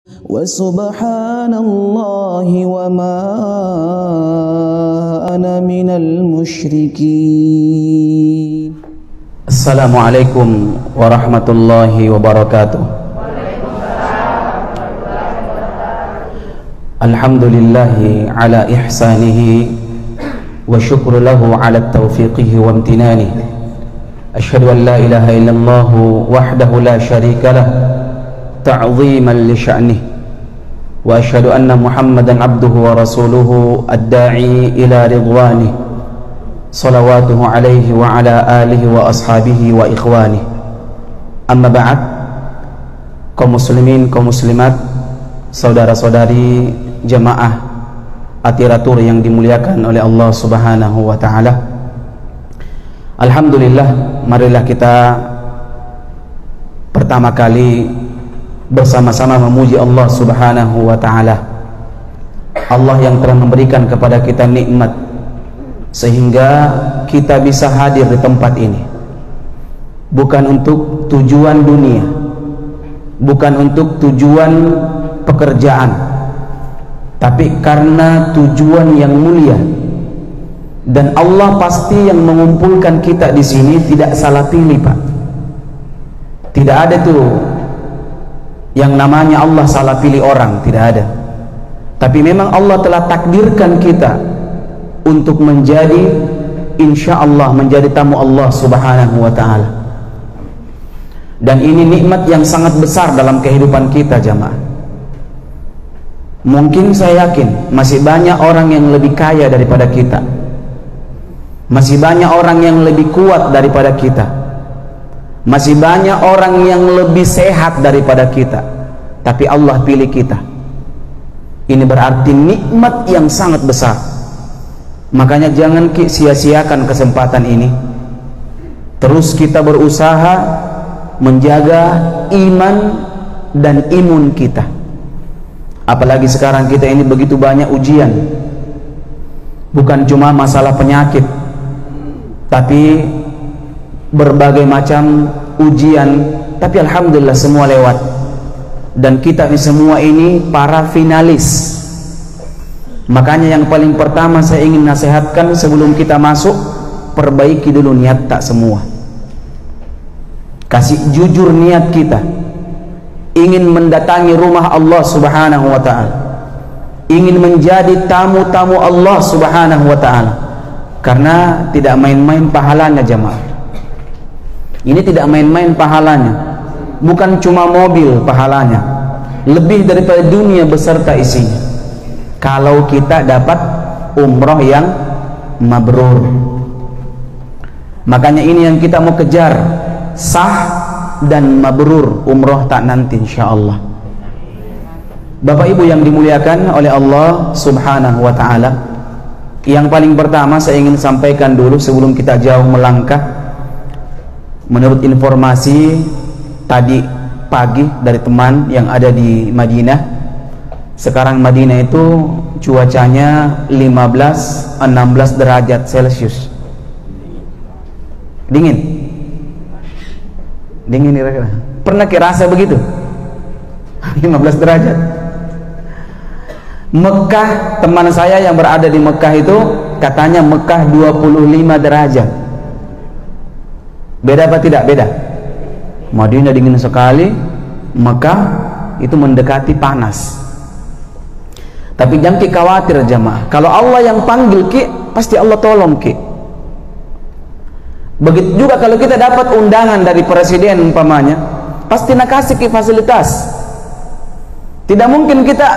وسبحان الله وما أنا من المشركين. السلام عليكم ورحمة الله وبركاته. الحمد لله على إحسانه وشكر له على توفيقه وامتنانه. أشهد أن لا إله إلا الله وحده لا شريك له تعظيما لشأنه، وأشهد أن محمدا عبده ورسوله الداعي إلى رضوانه، صلواته عليه وعلى آله وأصحابه وإخوانه. Amma ba'd. Kaum muslimin, kaum muslimat, saudara-saudari jamaah atiratur yang dimuliakan oleh Allah Subhanahu wa taala. Alhamdulillah, marilah kita pertama kali bersama-sama memuji Allah Subhanahu wa taala. Allah yang telah memberikan kepada kita nikmat sehingga kita bisa hadir di tempat ini, bukan untuk tujuan dunia, bukan untuk tujuan pekerjaan, tapi karena tujuan yang mulia. Dan Allah pasti yang mengumpulkan kita di sini tidak salah pilih, Pak. Tidak ada tuh yang namanya Allah salah pilih orang, tidak ada. Tapi memang Allah telah takdirkan kita untuk menjadi, insya Allah, menjadi tamu Allah Subhanahu wa ta'ala. Dan ini nikmat yang sangat besar dalam kehidupan kita, jamaah. Mungkin saya yakin masih banyak orang yang lebih kaya daripada kita, masih banyak orang yang lebih kuat daripada kita, masih banyak orang yang lebih sehat daripada kita, tapi Allah pilih kita. Ini berarti nikmat yang sangat besar. Makanya jangan sia-siakan kesempatan ini. Terus kita berusaha menjaga iman dan imun kita. Apalagi sekarang kita ini begitu banyak ujian. Bukan cuma masalah penyakit, tapi berbagai macam ujian. Tapi alhamdulillah semua lewat. Dan kita semua ini para finalis. Makanya yang paling pertama saya ingin nasihatkan sebelum kita masuk, perbaiki dulu niat tak semua. Kasih jujur niat kita ingin mendatangi rumah Allah Subhanahu wa ta'ala, ingin menjadi tamu-tamu Allah Subhanahu wa ta'ala. Karena tidak main-main pahalanya, jamaah. Ini tidak main-main pahalanya. Bukan cuma mobil pahalanya, lebih daripada dunia beserta isinya, kalau kita dapat umroh yang mabrur. Makanya ini yang kita mau kejar, sah dan mabrur umroh tak nanti insyaallah. Bapak Ibu yang dimuliakan oleh Allah Subhanahu wa ta'ala, yang paling pertama saya ingin sampaikan dulu sebelum kita jauh melangkah. Menurut informasi tadi pagi dari teman yang ada di Madinah, sekarang Madinah itu cuacanya 15-16 derajat Celcius. Dingin kira-kira. Pernah rasa begitu? 15 derajat. Mekah, teman saya yang berada di Mekah itu katanya Mekah 25 derajat. Beda apa tidak? Beda. Madinah dingin sekali, Mekah itu mendekati panas. Tapi jangan khawatir, jamaah. Kalau Allah yang panggil ki, pasti Allah tolong ki. Begitu juga kalau kita dapat undangan dari presiden umpamanya, pasti nak kasih ki fasilitas. Tidak mungkin kita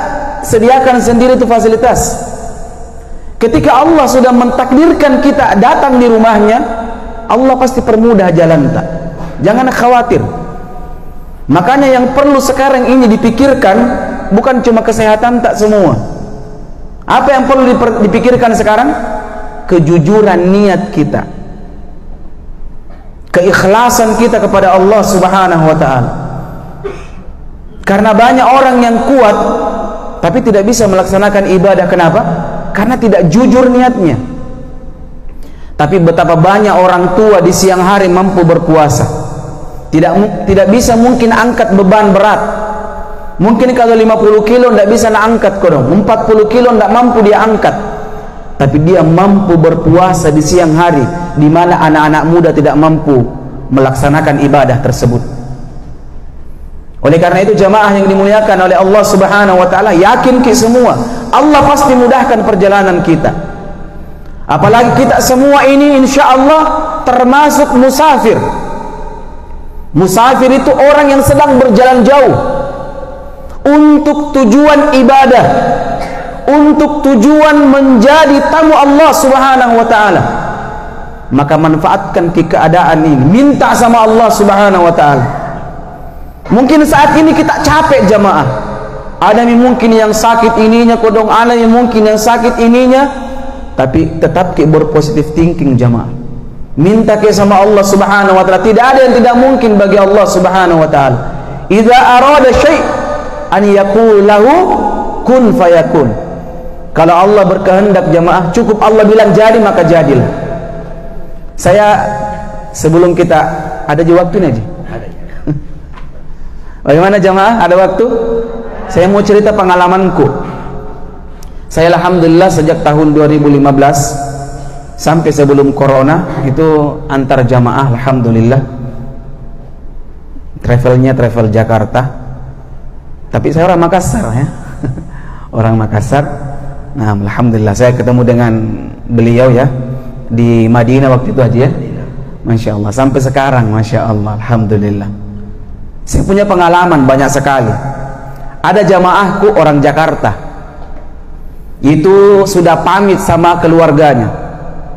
sediakan sendiri itu fasilitas. Ketika Allah sudah mentakdirkan kita datang di rumahnya, Allah pasti permudah jalan tak. Jangan khawatir. Makanya yang perlu sekarang ini dipikirkan bukan cuma kesehatan tak semua. Apa yang perlu dipikirkan sekarang? Kejujuran niat kita, keikhlasan kita kepada Allah Subhanahu wa ta'ala. Karena banyak orang yang kuat tapi tidak bisa melaksanakan ibadah. Kenapa? Karena tidak jujur niatnya. Tapi betapa banyak orang tua di siang hari mampu berpuasa, tidak bisa mungkin angkat beban berat, Mungkin kalau 50 kilo tidak bisa nak angkat kodong, 40 kilo tidak mampu dia angkat. Tapi dia mampu berpuasa di siang hari, di mana anak-anak muda tidak mampu melaksanakan ibadah tersebut. Oleh karena itu jamaah yang dimuliakan oleh Allah Subhanahu wa taala, yakin kita semua Allah pasti mudahkan perjalanan kita. Apalagi kita semua ini insya Allah termasuk musafir. Musafir itu orang yang sedang berjalan jauh untuk tujuan ibadah, untuk tujuan menjadi tamu Allah Subhanahu wa taala. Maka manfaatkan keadaan ini, minta sama Allah Subhanahu wa taala. Mungkin saat ini kita capek jamaah, ada yang mungkin yang sakit ininya kodong, ada yang mungkin yang sakit ininya, tapi tetap kita berpositif thinking jamaah, minta ke sama Allah Subhanahu wa taala. Tidak ada yang tidak mungkin bagi Allah Subhanahu wa taala. Idza arada syai' an yaqul lahu kun fayakun. Kalau Allah berkehendak jamaah, cukup Allah bilang jadi maka jadilah. Saya sebelum kita ada di waktunya aja. Bagaimana jamaah? Ada waktu? Saya mau cerita pengalamanku. Saya alhamdulillah sejak tahun 2015 sampai sebelum corona itu antar jamaah alhamdulillah. Travelnya travel Jakarta. Tapi saya orang Makassar ya. Orang Makassar. Nah, alhamdulillah saya ketemu dengan beliau ya di Madinah waktu itu aja ya. Masya Allah, sampai sekarang Masya Allah, alhamdulillah. Saya punya pengalaman banyak sekali. Ada jamaahku orang Jakarta, itu sudah pamit sama keluarganya.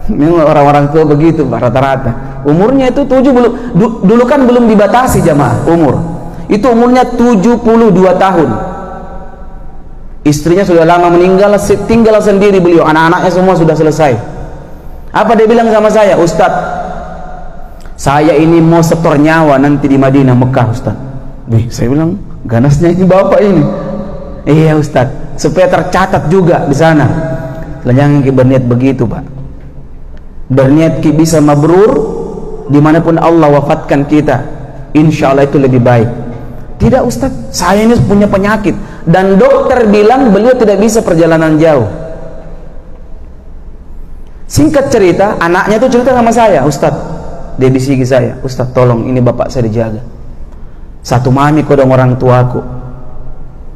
Memang orang-orang tua begitu rata-rata. Umurnya itu dulu kan belum dibatasi jamaah umur. Itu umurnya 72 tahun. Istrinya sudah lama meninggal, tinggal sendiri beliau. Anak-anaknya semua sudah selesai. Apa dia bilang sama saya? Ustadz, saya ini mau setor nyawa nanti di Madinah Mekah Ustaz. Saya bilang ganasnya ini bapak ini. Iya Ustaz, supaya tercatat juga di sana. Jangan kita berniat begitu Pak. Berniat kita bisa mabrur dimanapun Allah wafatkan kita. Insya Allah itu lebih baik. Tidak Ustaz, saya ini punya penyakit dan dokter bilang beliau tidak bisa perjalanan jauh. Singkat cerita, anaknya itu cerita sama saya, Ustaz. Dia bisiki saya, Ustaz tolong ini bapak saya dijaga. Satu mami kodong orang tuaku.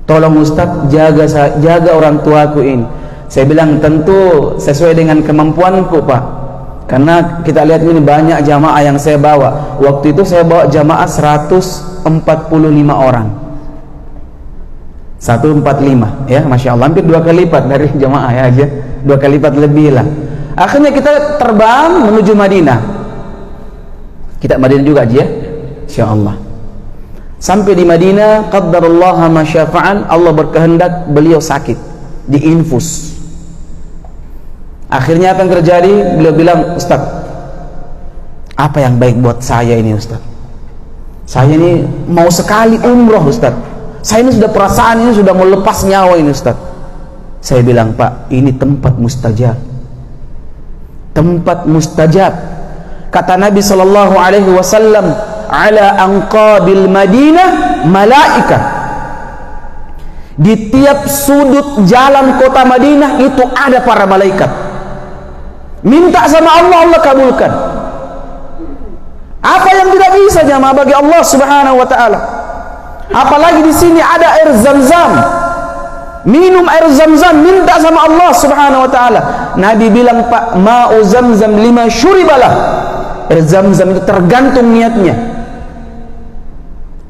Tolong Ustaz jaga orang tuaku ini. Saya bilang tentu sesuai dengan kemampuanku Pak. Karena kita lihat ini banyak jamaah yang saya bawa. Waktu itu saya bawa jamaah 145 orang. 145 ya, Masya Allah, hampir 2 kali lipat dari jamaah ya aja. 2 kali lipat lebih lah. Akhirnya kita terbang menuju Madinah. Kita Madinah juga aja ya, Insya Allah. Sampai di Madinah, qaddarullah ma syafa'an, Allah berkehendak beliau sakit, diinfus. Akhirnya apa yang terjadi? Beliau bilang, Ustaz, apa yang baik buat saya ini Ustaz? Saya ini mau sekali umroh Ustaz. Saya ini sudah perasaan ini sudah mau lepas nyawa ini Ustaz. Saya bilang, Pak, ini tempat mustajab. Tempat mustajab. Kata Nabi sallallahu alaihi wasallam, ala anqabil Madinah malaika. Di tiap sudut jalan kota Madinah itu ada para malaikat. Minta sama Allah, Allah kabulkan. Apa yang tidak bisa jamaah bagi Allah Subhanahu wa taala? Apalagi di sini ada air Zam-Zam. Minum air Zam-Zam, minta sama Allah Subhanahu wa taala. Nabi bilang, Pak, ma'u Zam-Zam lima syuribalah. Air Zam-Zam itu tergantung niatnya.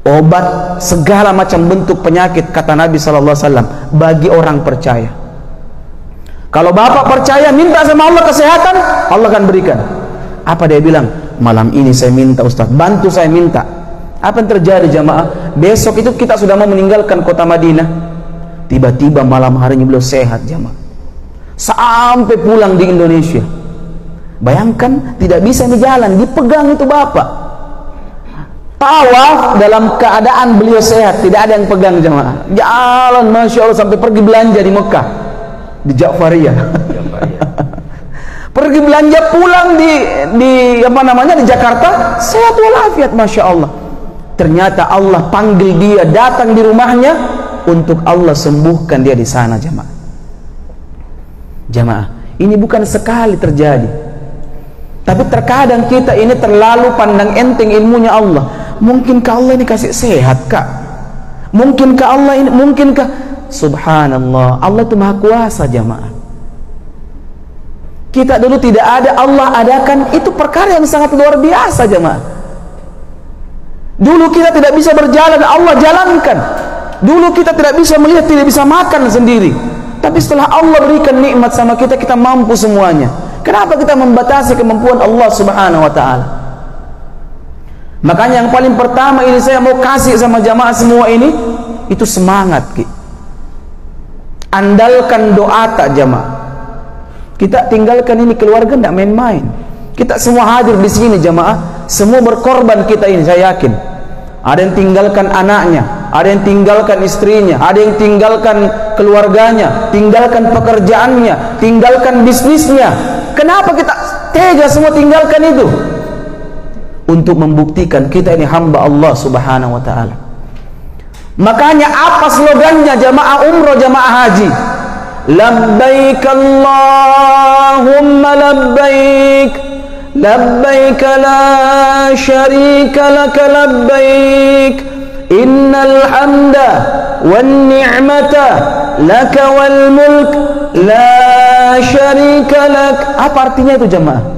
Obat segala macam bentuk penyakit, kata Nabi sallallahu alaihi wasallam, bagi orang percaya. Kalau bapak percaya, minta sama Allah kesehatan, Allah akan berikan. Apa dia bilang? Malam ini saya minta Ustaz, bantu saya minta. Apa yang terjadi jamaah? Besok itu kita sudah mau meninggalkan kota Madinah. Tiba-tiba malam harinya beliau sehat jamaah. Sampai pulang di Indonesia. Bayangkan, tidak bisa berjalan, dipegang itu bapak. Tawaf dalam keadaan beliau sehat, tidak ada yang pegang jamaah. Jalan Masya Allah sampai pergi belanja di Mekah, di Ja'fariyah. Pergi belanja pulang di apa namanya di Jakarta, sehat walafiat Masya Allah. Ternyata Allah panggil dia datang di rumahnya, untuk Allah sembuhkan dia di sana, jamaah. Jamaah, ini bukan sekali terjadi. Tapi terkadang kita ini terlalu pandang enteng ilmunya Allah. Mungkinkah Allah ini kasih sehat, Kak? Mungkinkah Allah ini, mungkinkah? Subhanallah, Allah itu maha kuasa, jamaah. Kita dulu tidak ada, Allah adakan, itu perkara yang sangat luar biasa, jamaah. Dulu kita tidak bisa berjalan, Allah jalankan. Dulu kita tidak bisa melihat, tidak bisa makan sendiri. Tapi setelah Allah berikan nikmat sama kita, kita mampu semuanya. Kenapa kita membatasi kemampuan Allah Subhanahu wa ta'ala? Makanya yang paling pertama ini saya mau kasih sama jamaah semua ini, itu semangat, Ki. Andalkan doa tak, jamaah. Kita tinggalkan ini keluarga tidak main-main. Kita semua hadir di sini, jamaah. Semua berkorban kita ini, saya yakin. Ada yang tinggalkan anaknya, ada yang tinggalkan istrinya, ada yang tinggalkan keluarganya, tinggalkan pekerjaannya, tinggalkan bisnisnya. Kenapa kita tega semua tinggalkan itu? Untuk membuktikan kita ini hamba Allah Subhanahu wa ta'ala. Makanya apa slogannya jamaah umroh, jamaah haji? Labbaik Allahumma labbaik, labbaik la syarika laka labbaik, innal hamda wan ni'mata laka wal mulk la syarika lak. Apa artinya itu, jemaah?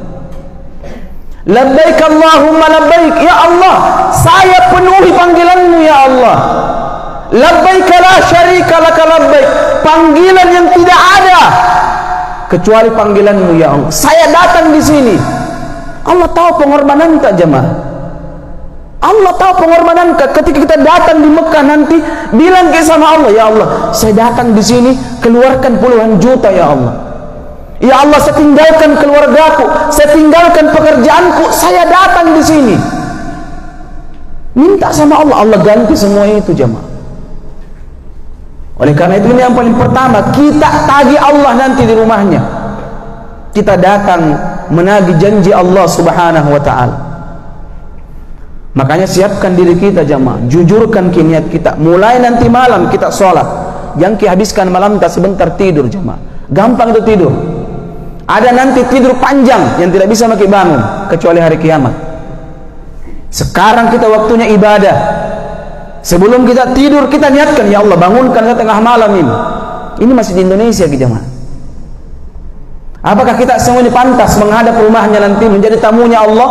Labbaik Allahumma labbaik, ya Allah, saya penuhi panggilanmu ya Allah. Labbaik la syarika laka labbaik, panggilan yang tidak ada kecuali panggilanmu ya Allah. Saya datang di sini. Allah tahu pengorbanan tak, jemaah? Allah tahu pengorbanan ketika kita datang di Mekah nanti, bilang ke sama Allah, ya Allah, saya datang di sini, keluarkan puluhan juta ya Allah. Ya Allah, saya tinggalkan keluargaku, saya tinggalkan pekerjaanku, saya datang di sini. Minta sama Allah, Allah ganti semua itu, jemaah. Oleh karena itu ini yang paling pertama, kita tagih Allah nanti di rumahnya. Kita datang menagih janji Allah Subhanahu wa ta'ala. Makanya siapkan diri kita, jamaah, jujurkan niat kita. Mulai nanti malam kita sholat, jangan habiskan malam tak sebentar tidur, jamaah. Gampang itu tidur. Ada nanti tidur panjang yang tidak bisa makin bangun kecuali hari kiamat. Sekarang kita waktunya ibadah. Sebelum kita tidur kita niatkan, ya Allah bangunkan saya tengah malam ini. Ini masih di Indonesia, jemaah. Apakah kita semua ini pantas menghadap rumahnya nanti menjadi tamunya Allah?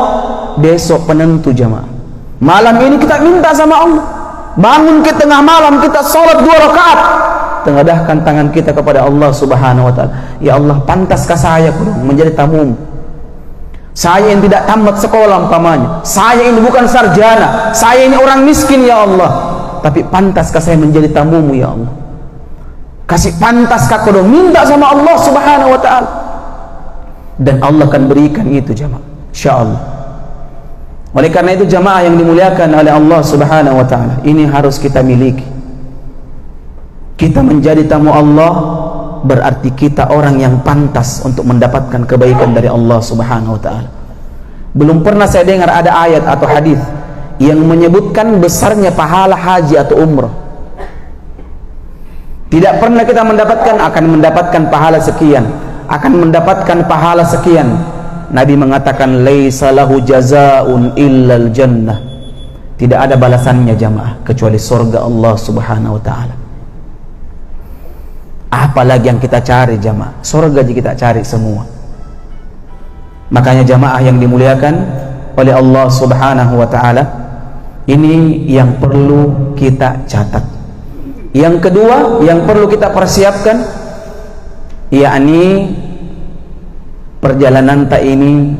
Besok penentu, jemaah. Malam ini kita minta sama Allah, bangun ke tengah malam kita sholat 2 rakaat, tengadahkan tangan kita kepada Allah Subhanahu wa ta'ala. Ya Allah, pantaskah saya menjadi tamumu? Saya yang tidak tamat sekolah umpamanya, saya ini bukan sarjana, saya ini orang miskin ya Allah, tapi pantaskah saya menjadi tamumu ya Allah? Kasih pantaskah kau minta sama Allah Subhanahu wa ta'ala, dan Allah akan berikan itu, jamaah, insyaallah. Oleh karena itu jamaah yang dimuliakan oleh Allah Subhanahu wa ta'ala, ini harus kita miliki. Kita menjadi tamu Allah berarti kita orang yang pantas untuk mendapatkan kebaikan dari Allah Subhanahu wa ta'ala. Belum pernah saya dengar ada ayat atau hadis yang menyebutkan besarnya pahala haji atau umrah. Tidak pernah kita mendapatkan akan mendapatkan pahala sekian, akan mendapatkan pahala sekian. Nabi mengatakan laisa lahu jazaa'un illal jannah. Tidak ada balasannya, jamaah, kecuali surga Allah Subhanahu wa ta'ala. Apalagi yang kita cari, jamaah? Surga kita cari semua. Makanya jamaah yang dimuliakan oleh Allah Subhanahu wa ta'ala, ini yang perlu kita catat. Yang kedua yang perlu kita persiapkan, yakni perjalanan tak ini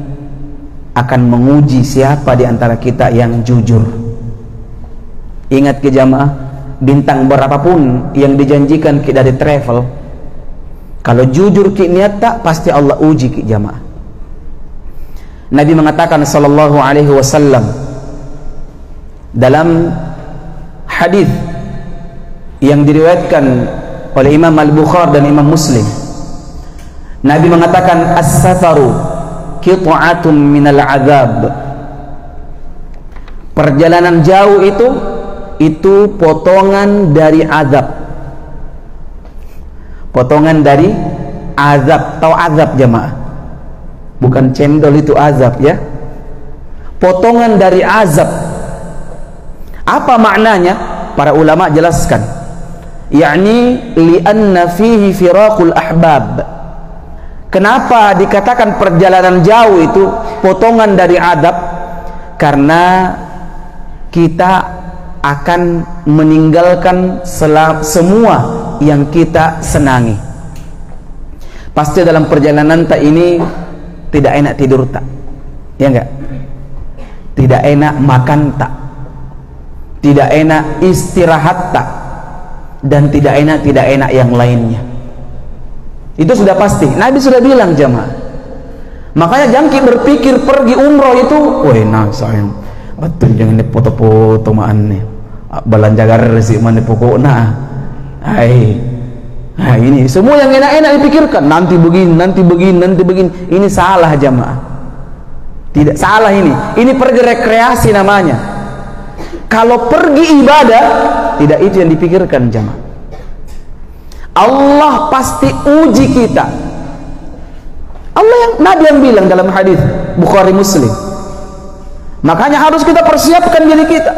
akan menguji siapa di antara kita yang jujur. Ingat ke jamaah, bintang berapapun yang dijanjikan kita dari travel, kalau jujur ki niat tak, pasti Allah uji ki jamaah. Nabi mengatakan sallallahu alaihi wasallam dalam hadis yang diriwayatkan oleh Imam Al-Bukhari dan Imam Muslim, Nabi mengatakan as-safaru qit'atun minal azab. Perjalanan jauh itu potongan dari azab. Potongan dari azab. Tahu azab jamaah? Bukan cendol, itu azab ya. Potongan dari azab. Apa maknanya? Para ulama jelaskan. Yakni li'anna fihi firaqul ahbab. Kenapa dikatakan perjalanan jauh itu potongan dari azab? Karena kita akan meninggalkan semua yang kita senangi. Pasti dalam perjalanan tak ini tidak enak tidur tak? Ya enggak? Tidak enak makan tak? Tidak enak istirahat tak? Dan tidak enak yang lainnya. Itu sudah pasti. Nabi sudah bilang jamaah. Makanya jangan berpikir pergi umroh itu, woi nah sayang, betul jangan dipoto-foto maannya. Belanja garasi mana pokoknya. Nah ini semua yang enak-enak dipikirkan, nanti begini. Ini salah jamaah. Tidak salah ini. Ini pergi rekreasi namanya. Kalau pergi ibadah, tidak itu yang dipikirkan jamaah. Allah pasti uji kita. Nabi yang bilang dalam hadis Bukhari Muslim. Makanya harus kita persiapkan diri kita.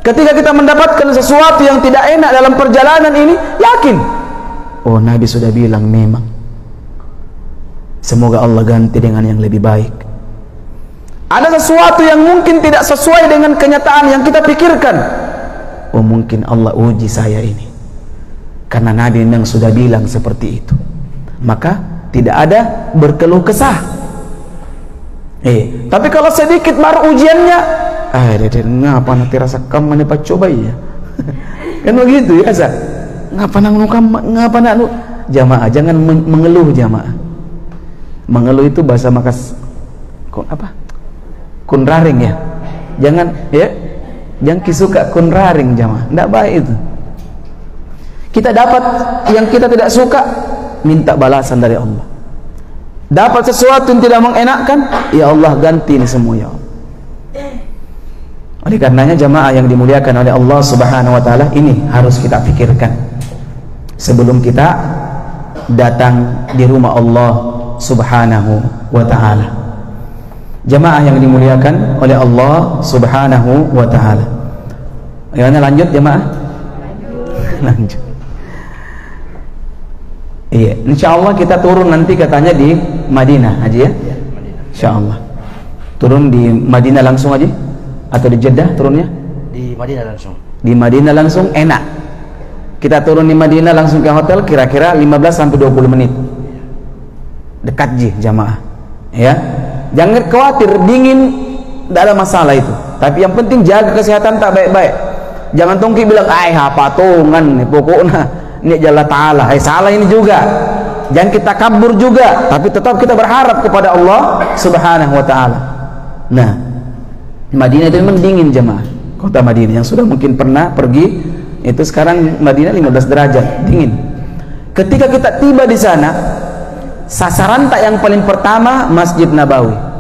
Ketika kita mendapatkan sesuatu yang tidak enak dalam perjalanan ini, yakin, oh Nabi sudah bilang memang. Semoga Allah ganti dengan yang lebih baik. Ada sesuatu yang mungkin tidak sesuai dengan kenyataan yang kita pikirkan. Oh mungkin Allah uji saya ini. Karena Nabi memang sudah bilang seperti itu. Maka tidak ada berkeluh kesah. Tapi kalau sedikit baru ujiannya, ngapa nanti rasa kamu nih pak coba ya. Kan begitu ya, Sa? Ngapa nak jamaah jangan mengeluh jamaah. Mengeluh itu bahasa Makas kunraring ya. Jangan ya. Jangan kisuka kunraring jamaah. Tidak baik itu. Kita dapat yang kita tidak suka, minta balasan dari Allah. Dapat sesuatu yang tidak mengenakkan, ya Allah ganti ini semua ya Allah. Oleh karenanya jamaah yang dimuliakan oleh Allah Subhanahu wa taala, ini harus kita pikirkan sebelum kita datang di rumah Allah Subhanahu wa taala. Jamaah yang dimuliakan oleh Allah Subhanahu wa taala. Ayo lanjut jamaah. Lanjut. Iya, insyaallah kita turun nanti katanya di Madinah aja ya. Insyaallah. Turun di Madinah langsung aja atau di Jeddah turunnya? Di Madinah langsung. Di Madinah langsung enak. Kita turun di Madinah langsung ke hotel kira-kira 15 sampai 20 menit. Dekat ji jamaah. Ya. Jangan khawatir dingin, tidak ada masalah itu. Tapi yang penting jaga kesehatan tak baik-baik. Jangan tongki bilang, patungan nih pokoknya ini jalla ta'ala. Salah ini juga. Jangan kita kabur juga, tapi tetap kita berharap kepada Allah Subhanahu wa ta'ala. Nah, Madinah itu memang dingin jemaah. Kota Madinah yang sudah mungkin pernah pergi, itu sekarang Madinah 15 derajat, dingin. Ketika kita tiba di sana, sasaran tak yang paling pertama Masjid Nabawi.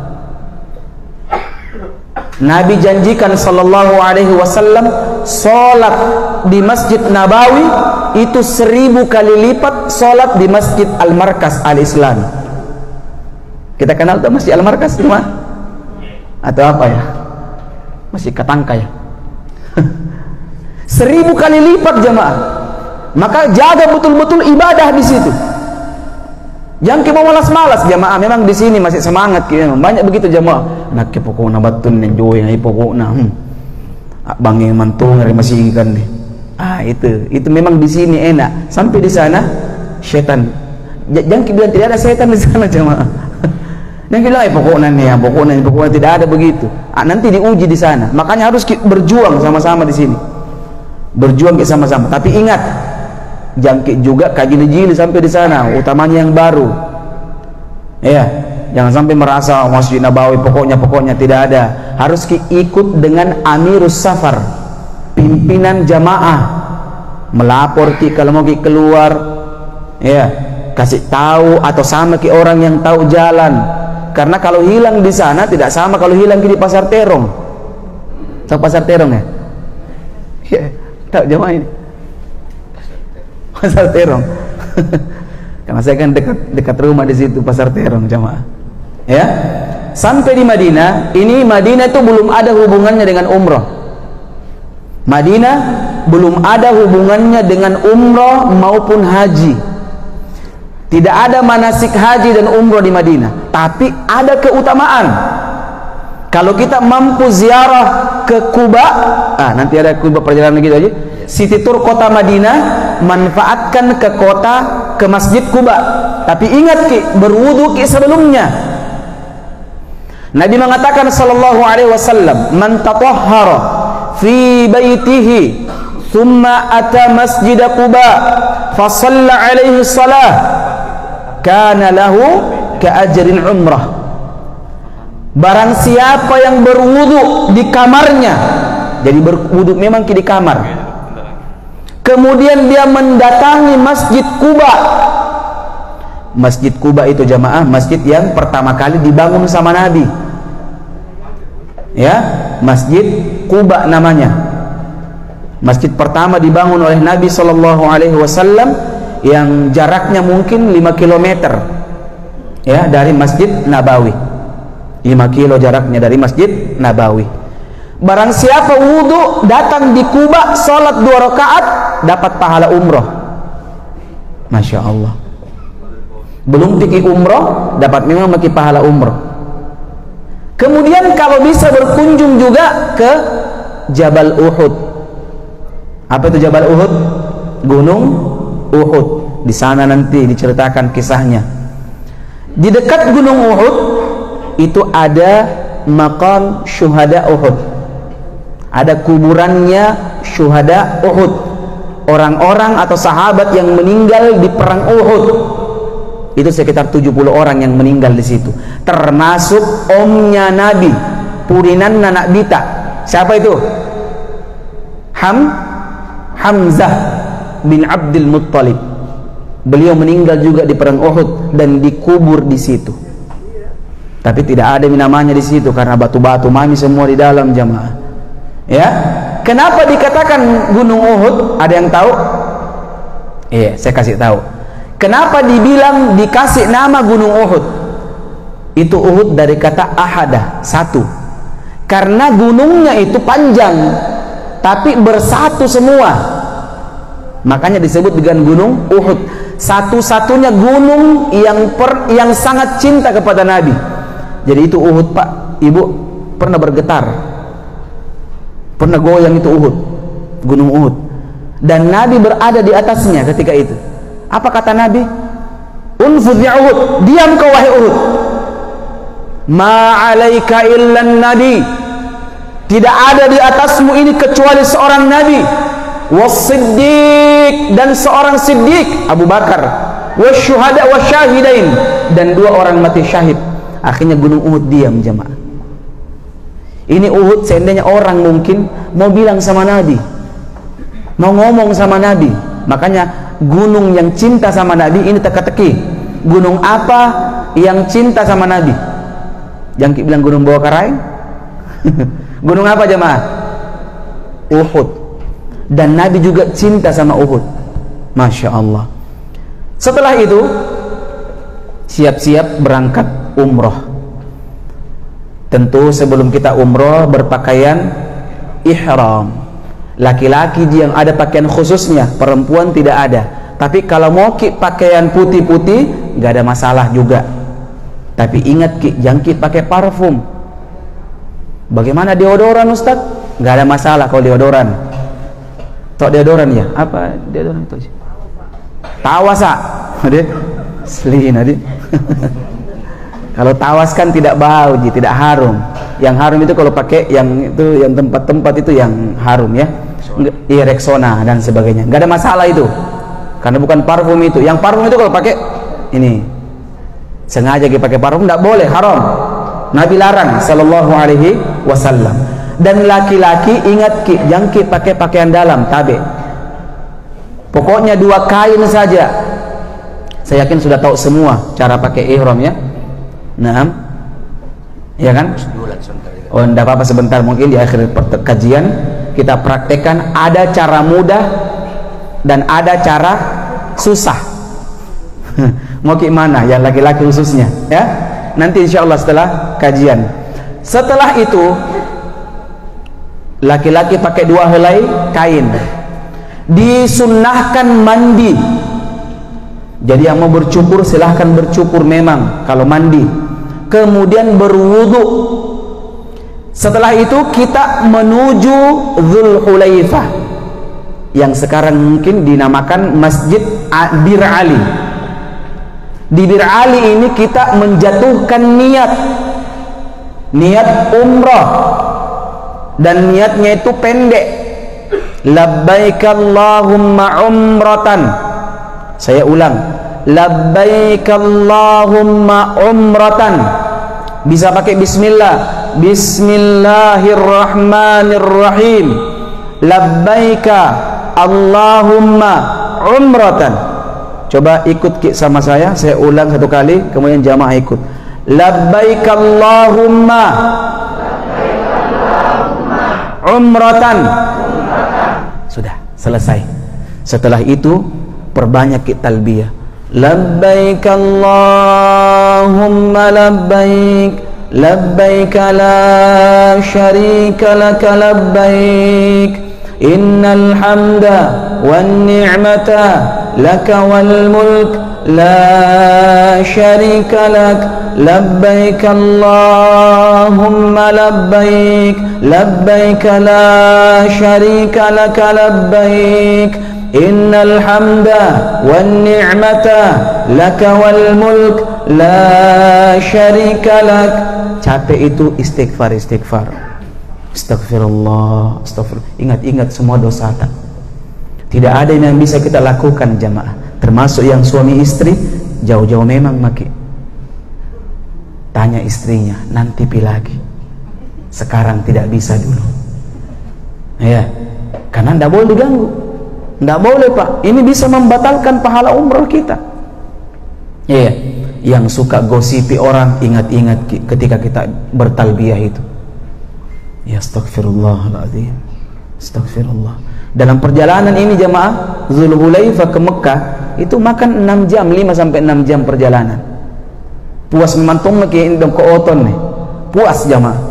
Nabi janjikan sallallahu alaihi wasallam salat di Masjid Nabawi itu 1000 kali lipat salat di Masjid Al-Markas Al-Islam. Kita kenal tuh Masjid Al-Markas rumah? Atau apa ya? Masjid Katangka ya? 1000 kali lipat jemaah. Maka jaga betul-betul ibadah di situ. Jangan kita malas-malas jamaah. Memang di sini masih semangat kita. Banyak begitu jamaah. Nak pokokna batun enjoy ngai pokokna. Bangi mantung ngari masih ikan nih. Itu memang di sini enak. Sampai di sana setan. Jangan kita bilang tidak ada setan di sana jamaah. Jangan bilang pokoknya tidak ada begitu. Nanti diuji di sana. Makanya harus berjuang sama-sama di sini. Berjuang sama-sama. Tapi ingat, jangkit juga kajili-jili sampai di sana, utamanya yang baru. Ya, jangan sampai merasa Masjid Nabawi pokoknya tidak ada. Harus ikut dengan Amirus Safar, pimpinan jamaah, melapor kalau mau keluar, ya, kasih tahu atau sama ke orang yang tahu jalan. Karena kalau hilang di sana tidak sama kalau hilang di Pasar Terong. Tahu Pasar Terong ya? Ya, tahu jamaah ini. Pasar Terong. Karena saya kan dekat rumah di situ, Pasar Terong, jamaah. Ya, sampai di Madinah. Ini Madinah itu belum ada hubungannya dengan umroh. Madinah belum ada hubungannya dengan umroh maupun haji. Tidak ada manasik haji dan umroh di Madinah, tapi ada keutamaan. Kalau kita mampu ziarah ke Kuba, nanti ada Kuba perjalanan gitu aja. City tour kota Madinah, manfaatkan ke Masjid Kuba. Tapi ingat berwudu sebelumnya. Nabi mengatakan sallallahu alaihi wasallam, "Man tatahhara fi baitihi thumma ata Masjid Quba fa shalla alaihi shalah kana lahu ka ajrin umrah." Barang siapa yang berwudu di kamarnya, jadi berwudu memang di kamar, kemudian dia mendatangi Masjid Quba. Masjid Quba itu jamaah, masjid yang pertama kali dibangun sama Nabi. Ya, Masjid Quba namanya. Masjid pertama dibangun oleh Nabi Shallallahu Alaihi Wasallam, yang jaraknya mungkin 5 km ya dari Masjid Nabawi. 5 kilo jaraknya dari Masjid Nabawi. Barang siapa wudu datang di Kuba, sholat 2 rakaat, dapat pahala umroh. Masya Allah. Belum pergi umroh, dapat memang maki pahala umroh. Kemudian kalau bisa berkunjung juga ke Jabal Uhud. Apa itu Jabal Uhud? Gunung Uhud. Di sana nanti diceritakan kisahnya. Di dekat Gunung Uhud itu ada makam syuhada Uhud. Ada kuburannya syuhada Uhud, orang-orang atau sahabat yang meninggal di perang Uhud. Itu sekitar 70 orang yang meninggal di situ, termasuk omnya Nabi, purinan anak Bita. Siapa itu? Hamzah bin Abdul Muttalib. Beliau meninggal juga di perang Uhud dan dikubur di situ. Tapi tidak ada namanya di situ karena batu-batu mami semua di dalam, jamaah. Ya, kenapa dikatakan Gunung Uhud? Ada yang tahu? Iya, saya kasih tahu. Kenapa dikasih nama Gunung Uhud? Itu Uhud dari kata ahada, satu. Karena gunungnya itu panjang, tapi bersatu semua. Makanya disebut dengan Gunung Uhud. Satu-satunya gunung yang sangat cinta kepada Nabi. Jadi itu Uhud, Pak. Ibu pernah bergetar, pernah goyang itu Uhud, Gunung Uhud. Dan Nabi berada di atasnya ketika itu. Apa kata Nabi? Unfudh ya Uhud, diam kau wahai Uhud. Ma'alaika illan nabi, tidak ada di atasmu ini kecuali seorang Nabi. Was-siddiq, dan seorang siddiq, Abu Bakar. Was-syuhada was-syahidain, dan 2 orang mati syahid. Akhirnya Gunung Uhud diam, jemaah. Ini Uhud, seandainya orang mungkin mau bilang sama Nabi, mau ngomong sama Nabi. Makanya gunung yang cinta sama Nabi ini teka-teki. Gunung apa yang cinta sama Nabi? Jangan bilang gunung Bawah Karaing. Gunung apa jemaah? Uhud. Dan Nabi juga cinta sama Uhud. Masya Allah. Setelah itu siap-siap berangkat umroh. Tentu sebelum kita umroh berpakaian ihram. Laki-laki yang ada pakaian khususnya, perempuan tidak ada. Tapi kalau mau pakaian putih-putih nggak ada masalah juga. Tapi ingat jangan pakai parfum. Bagaimana deodoran, Ustaz? Nggak ada masalah kalau deodoran. Tok deodoran ya? Apa deodoran itu? Tawasa. Adik, selin adik. Kalau tawas kan tidak bau, tidak harum. Yang harum itu kalau pakai yang tempat-tempat itu yang harum ya. Iya, Rexona dan sebagainya. Nggak ada masalah itu. Karena bukan parfum itu. Yang parfum itu kalau pakai ini sengaja pakai parfum tidak boleh, haram. Nabi larang sallallahu alaihi wasallam. Dan laki-laki ingat jangan pakai pakaian dalam, tabe. Pokoknya 2 kain saja. Saya yakin sudah tahu semua cara pakai ihram ya. Nah, ya kan? Oh, enggak apa-apa, sebentar, mungkin di akhir kajian kita praktekkan. Ada cara mudah dan ada cara susah. Mau ke mana? Yang laki-laki khususnya, ya. Nanti insya Allah setelah kajian. Setelah itu laki-laki pakai 2 helai kain. Disunnahkan mandi. Jadi yang mau bercukur silahkan bercukur memang kalau mandi. Kemudian berwudu. Setelah itu kita menuju Dzulhulaifah, yang sekarang mungkin dinamakan Masjid Bir Ali. Di Bir Ali ini kita menjatuhkan niat umrah, dan niatnya itu pendek. Labbaik Allahumma umratan. Saya ulang, labbaik Allahumma umratan. Bisa pakai bismillah, bismillahirrahmanirrahim, labbaika Allahumma umratan. Coba ikut sama saya ulang 1 kali, kemudian jamaah ikut. Labbaik Allahumma umratan. Sudah selesai. Setelah itu perbanyak talbiyah. Labbaik Allahumma labbaik, labbaik la syarika laka labbaik, innal hamda wan ni'mata laka wal mulk la syarika lak, labbaik Allahumma labbaik, labbaik la syarika laka labbaik, innal hamda wan ni'mata laka wal mulk la syarika lak. Capek itu istighfar. Astagfirullah, astagfirullah. Ingat semua dosa tak. Tidak ada yang bisa kita lakukan jamaah, termasuk yang suami istri jauh-jauh memang maki. Tanya istrinya, nanti pi lagi. Sekarang tidak bisa dulu. Ya, karena tidak boleh diganggu. Tidak boleh Pak, ini bisa membatalkan pahala umrah kita. Iya, yang suka gosipi orang, ingat-ingat ketika kita bertalbiyah itu. Ya astagfirullahaladzim, astagfirullah. Dalam perjalanan ini jamaah, Dzulhulaifah ke Mekah itu makan 6 jam, 5-6 jam perjalanan. Puas memantung ke indong ke oton nih, puas jamaah.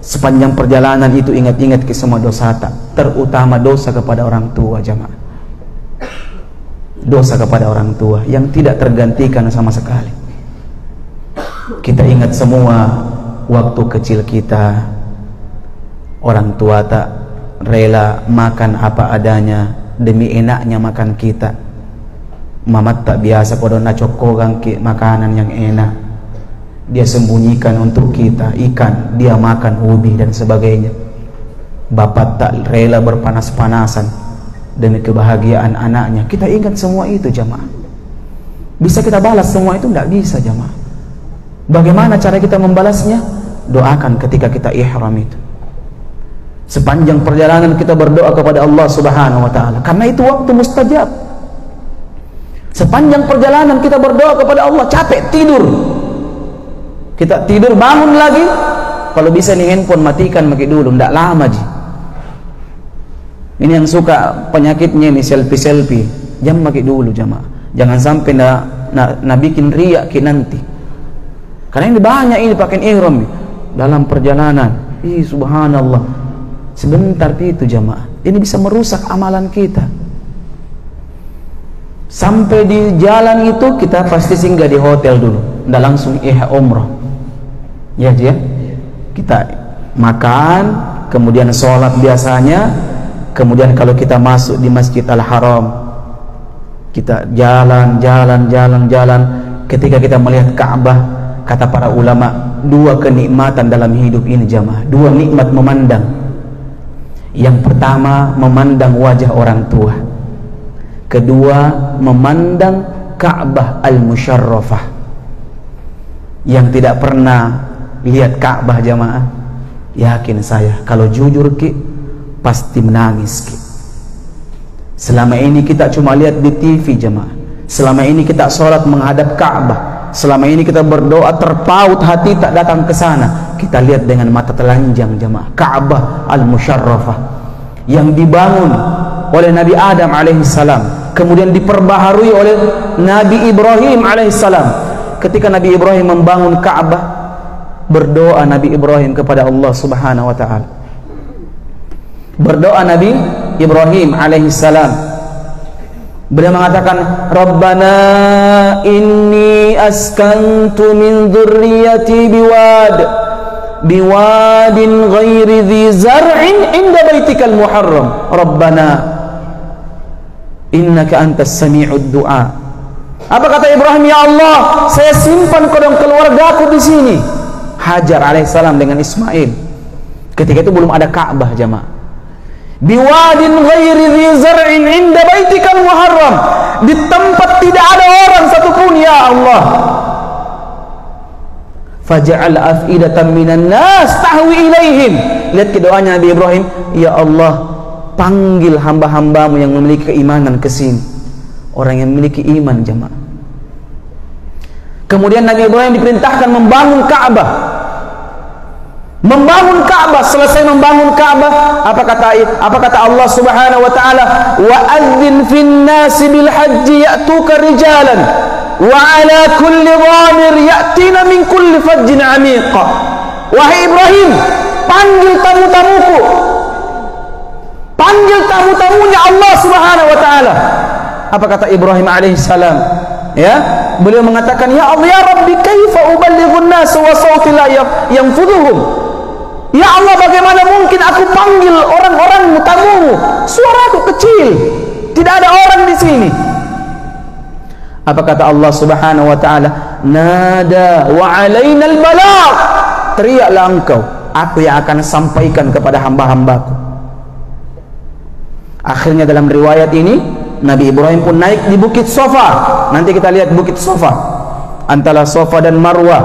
Sepanjang perjalanan itu ingat-ingat ke semua dosa tak, terutama dosa kepada orang tua jamaah. Dosa kepada orang tua yang tidak tergantikan sama sekali. Kita ingat semua waktu kecil kita, orang tua tak rela makan apa adanya demi enaknya makan kita. Mamat tak biasa pada nacokogang makanan yang enak, dia sembunyikan untuk kita ikan, dia makan ubi dan sebagainya. Bapak tak rela berpanas-panasan demi kebahagiaan anaknya. Kita ingat semua itu jamaah. Bisa kita balas semua itu? Tidak bisa jamaah. Bagaimana cara kita membalasnya? Doakan ketika kita ihram itu. Sepanjang perjalanan kita berdoa kepada Allah Subhanahu wa ta'ala, karena itu waktu mustajab. Sepanjang perjalanan kita berdoa kepada Allah, capek tidur, kita tidur bangun lagi, kalau bisa nih handphone matikan maki dulu, ndak lama ji. Ini yang suka penyakitnya ini selfie, jam maki dulu jamaah. Jangan sampai nak bikin riak ki nanti. Karena ini banyak ini pakai ihram dalam perjalanan. Subhanallah. Sebentar itu jamaah. Ini bisa merusak amalan kita. Sampai di jalan itu kita pasti singgah di hotel dulu, ndak langsung umrah. Ya dia, kita makan, kemudian sholat biasanya, kemudian kalau kita masuk di Masjid Al-Haram, kita jalan. Ketika kita melihat Ka'bah, kata para ulama, 2 kenikmatan dalam hidup ini jamaah, 2 nikmat memandang. Yang pertama memandang wajah orang tua, kedua memandang Ka'bah Al-Musyarrafah. Yang tidak pernah lihat Ka'bah jamaah, yakin saya kalau jujur ki pasti menangis ki. Selama ini kita cuma lihat di TV jamaah, selama ini kita sholat menghadap Ka'bah, selama ini kita berdoa terpaut hati tak datang ke sana. Kita lihat dengan mata telanjang jamaah Ka'bah Al-Musyarrafah yang dibangun oleh Nabi Adam alaihissalam kemudian diperbaharui oleh Nabi Ibrahim alaihissalam. Ketika Nabi Ibrahim membangun Ka'bah, berdoa Nabi Ibrahim kepada Allah Subhanahu wa taala. Berdoa Nabi Ibrahim alaihissalam, beliau mengatakan, Rabbana inni askantu min dzurriyyati biwadin ghairi dzi zar'in inda baitikal muharram Rabbana innaka antas sami'ud du'a. Apa kata Ibrahim? Ya Allah, saya simpan kodong keluargaku di sini. Hajar alaihissalam dengan Ismail. Ketika itu belum ada Ka'bah, jamaah. Biwadin ghairi dzi zar'in inda baitikal muharram, di tempat tidak ada orang satupun, ya Allah. Faj'al af'idatan minan nas tahwi ilaihim. Lihat ke doanya Nabi Ibrahim, ya Allah, panggil hamba-hambamu yang memiliki keimanan ke sini. Orang yang memiliki iman, jemaah. Kemudian Nabi Ibrahim diperintahkan membangun Ka'bah. Membangun Ka'bah. Selesai membangun Ka'bah, apa kata Allah Subhanahu wa taala? Wa adzin fin nasi bil hajji ya'tuka rijalan wa ala kulli dhamir ya'tina min kulli fajjin 'amiq. Wahai Ibrahim, panggil tamu-tamuku. Panggil tamu-tamunya Allah Subhanahu wa taala. Apa kata Ibrahim alaihissalam? Ya, beliau mengatakan, ya Allah, ya Rabbi, kaifa uballighun nas wa sawti la yanfudhuhum. Ya Allah, bagaimana mungkin aku panggil orang-orang tamumu, suaraku kecil, tidak ada orang di sini. Apa kata Allah Subhanahu wa taala? Nada wa alainal balagh. Teriaklah engkau, aku yang akan sampaikan kepada hamba-hambaku. Akhirnya dalam riwayat ini Nabi Ibrahim pun naik di Bukit Safa. Nanti kita lihat Bukit Safa antara Safa dan Marwah.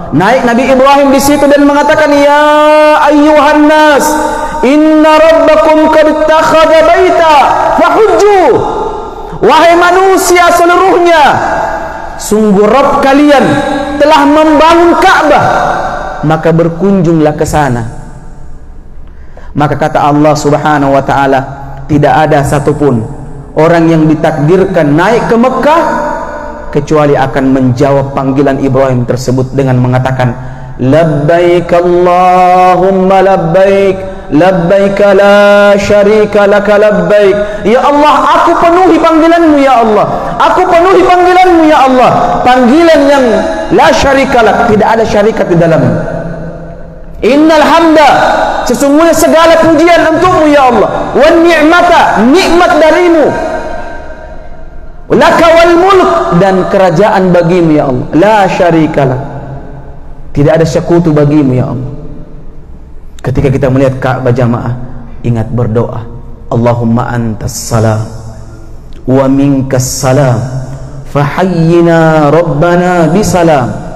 Naik Nabi Ibrahim di situ dan mengatakan, ya ayyuhan nas, inna rabbakum qad ittakhadha baita fahujju. Wahai manusia seluruhnya, sungguh Rabb kalian telah membangun Ka'bah, maka berkunjunglah ke sana. Maka kata Allah Subhanahu wa taala, tidak ada satupun orang yang ditakdirkan naik ke Mekah kecuali akan menjawab panggilan Ibrahim tersebut dengan mengatakan, labbaik Allahumma labbaik, labbaik la syarika laka labbaik. Ya Allah, aku penuhi panggilanmu ya Allah, aku penuhi panggilanmu ya Allah, panggilan yang la syarika lak, tidak ada syarikat di dalamnya. Innal hamda, sesungguhnya segala pujian untukmu ya Allah, wan ni'mata, nikmat darimu, laka wal mulk, dan kerajaan bagimu ya Allah, la syarikalah, tidak ada sekutu bagimu ya Allah. Ketika kita melihat Ka'bah, jamaah, ingat berdoa, Allahumma antas salam wa minkas salam fahayyina rabbana bisalam.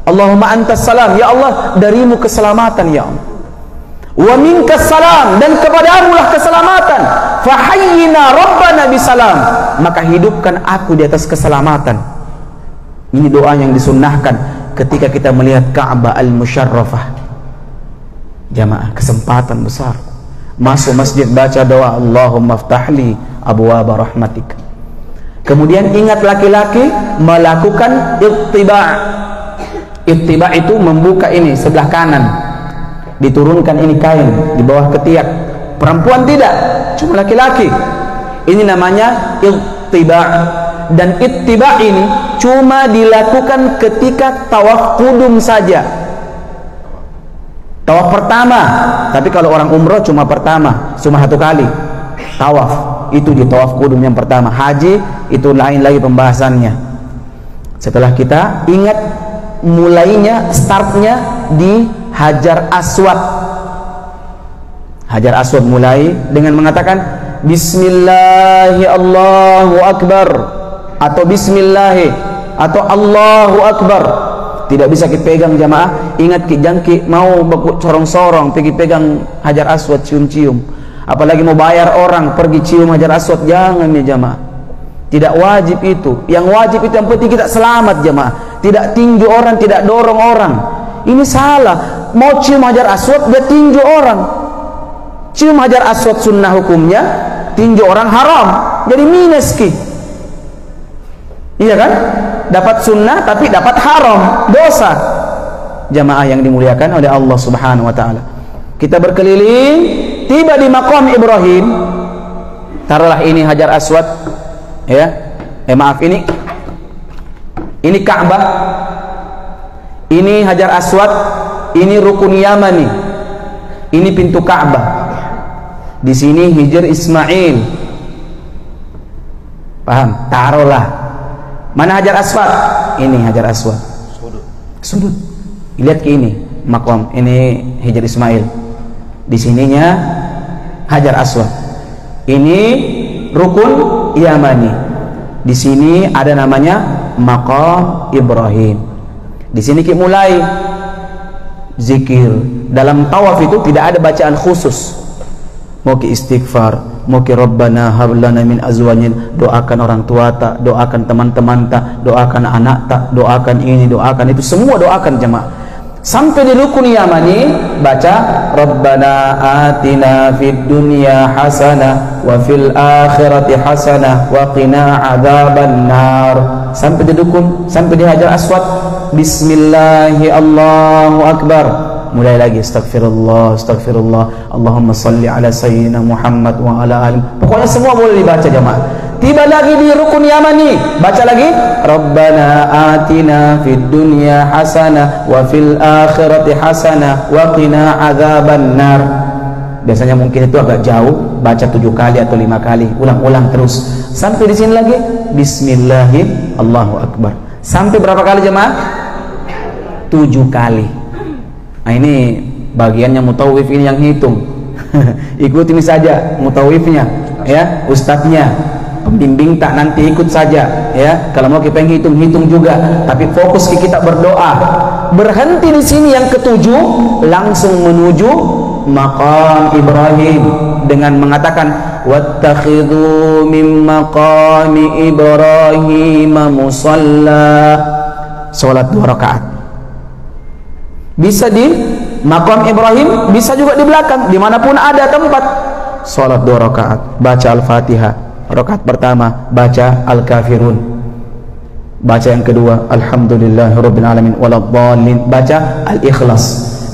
Allahumma antas salam, ya Allah, darimu keselamatan ya Allah, wa minkas salam, dan kepadamulah keselamatan, fahayyina rabbana bisalam, maka hidupkan aku di atas keselamatan. Ini doa yang disunnahkan ketika kita melihat Ka'bah al-Musyarrafah. Jamaah, kesempatan besar masuk masjid, baca doa Allahumma ftahli abwaaba rahmatik. Kemudian ingat laki-laki melakukan ittiba'. Ittiba' itu membuka ini sebelah kanan, diturunkan ini kain di bawah ketiak. Perempuan tidak, cuma laki-laki. Ini namanya ittiba'. Dan ittiba' ini cuma dilakukan ketika tawaf qudum saja, tawaf pertama. Tapi kalau orang umroh cuma pertama, cuma satu kali tawaf, itu di tawaf qudum yang pertama. Haji itu lain lagi pembahasannya. Setelah kita ingat mulainya, startnya di Hajar Aswad. Hajar Aswad mulai dengan mengatakan Bismillahi Allahu Akbar, atau Bismillahi, atau Allahu Akbar. Tidak bisa kita pegang, jamaah. Ingat, jangan mau sorong-sorong pergi pegang Hajar Aswad, cium-cium. Apalagi mau bayar orang pergi cium Hajar Aswad, jangan ya jamaah. Tidak wajib itu. Yang wajib itu yang penting kita selamat, jamaah. Tidak tinju orang, tidak dorong orang. Ini salah. Mau cium Hajar Aswad, dia tinju orang. Cium hajar aswad sunnah hukumnya, tinju orang haram, jadi minus ki. Iya kan? Dapat sunnah tapi dapat haram, dosa. Jamaah yang dimuliakan oleh Allah Subhanahu wa taala. Kita berkeliling, tiba di maqam Ibrahim. Taruhlah ini hajar aswad, ya. Maaf, ini Ka'bah. Ini hajar aswad, ini rukun Yamani. Ini pintu Ka'bah. Di sini Hijr Ismail. Paham? Taruhlah. Mana hajar aswad? Ini hajar aswad. Sudut. Lihat ke ini, makom. Ini Hijr Ismail. Di sininya hajar aswad. Ini rukun Yamani. Di sini ada namanya maqam Ibrahim. Di sini kita mulai zikir. Dalam tawaf itu tidak ada bacaan khusus. Mau ke istighfar, mau ke Rabbana hab lana min azwajina, doakan orang tua tak, doakan teman-teman tak, doakan anak tak, doakan ini, doakan itu, semua doakan jemaah. Sampai di rukun Yamani baca Rabbana atina fid dunya hasanah wa fil akhirati hasanah wa qina adzabannar. Sampai di rukun, sampai di hajar aswad, bismillahi Allahu akbar. Mulai lagi astagfirullah, astagfirullah, Allahumma salli ala sayyidina Muhammad wa ala ali. Pokoknya semua boleh dibaca jemaah. Tiba lagi di rukun Yamani, baca lagi Rabbana atina fid dunya hasanah wa fil akhirati hasanah wa qina adzabannar. Biasanya mungkin itu agak jauh, baca 7 kali atau 5 kali, ulang-ulang terus. Sampai di sini lagi bismillahirrahmanirrahim, Allahu akbar. Sampai berapa kali jemaah? 7 kali. Nah, ini bagiannya mutawif ini yang hitung. Ikuti ini saja mutawifnya, ya, ustadznya, pembimbing tak nanti ikut saja, ya. Kalau mau kita hitung juga, tapi fokus kita berdoa. Berhenti di sini yang ke-7, langsung menuju maqam Ibrahim dengan mengatakan wattakhidhu min maqami Ibrahim musalla. Salat 2 rakaat. Bisa di maqam Ibrahim, bisa juga di belakang, dimanapun ada tempat. Salat 2 rakaat, baca Al-Fatihah. Rakaat pertama baca Al-Kafirun, baca yang kedua Alhamdulillahirabbil alamin waladhdallin, baca Al-Ikhlas.